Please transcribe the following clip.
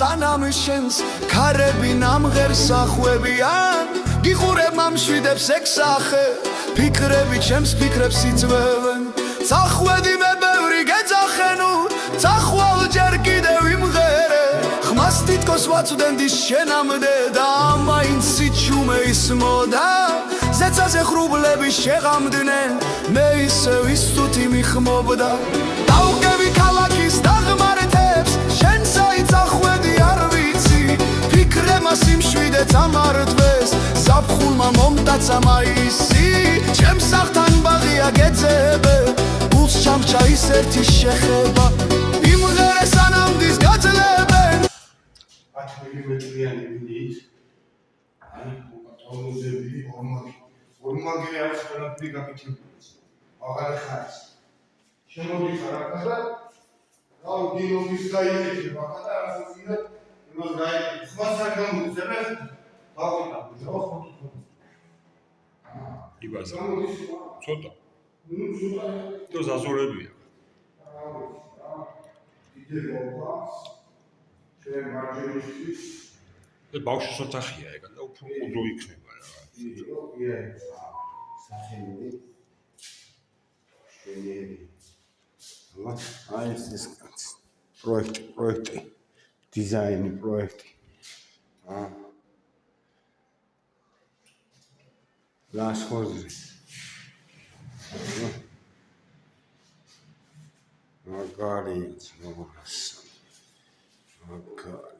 სანამ შენს ქარები ნამღერს ახვევიან გიყურებ მამშვიდებს ექსახე ფიქრები ჩემს ფიქრებს იწვევენ წახვედი მე ბევრი გეძახენო წახვალ ჯერ კიდევ იმღერე ხმას თითქოს ვაწვდენდი შენამდე და მაინც სიჩუმე ისმოდა ზეცაზე ხრუბლები შეღამდნენ მე ისევ ისუთი მიხმობდა დავგები ქალაქის დაღმართებს შენ საიცახვედი არ ვიცი ფიქრემა სიმშვიდე წამართვეს ზაფხულმა მომტაცა მაისი ჩემს სახლთან ბაღია გეძებე გულს ჩამჭა ის ერთი შეხება იმღერე სანამ დის გაძლებენ 10 მილიმეტრიანი მინით აი ტონუზები ორმაგი არის ყველაფერი გაკეთებული აღარ ხარს შემოდიხარ ახლა და დინობის გაიგებ ახლა და ასეცია იმას გაიგებ ხმას არ გამოძებენ დავყიდა ხო იბაზე ცოტა თუ ზაზურებია იდე მოყავს ჩვენ მარჯვენის ეს ბავშვი სოთახია ეგ და უფრო ყუდრო იქნება რა სახელი შენიერი აი ეს პროექტი დიზაინი პროექტი ლაშხოზი მაგარი ცნობს მაგარი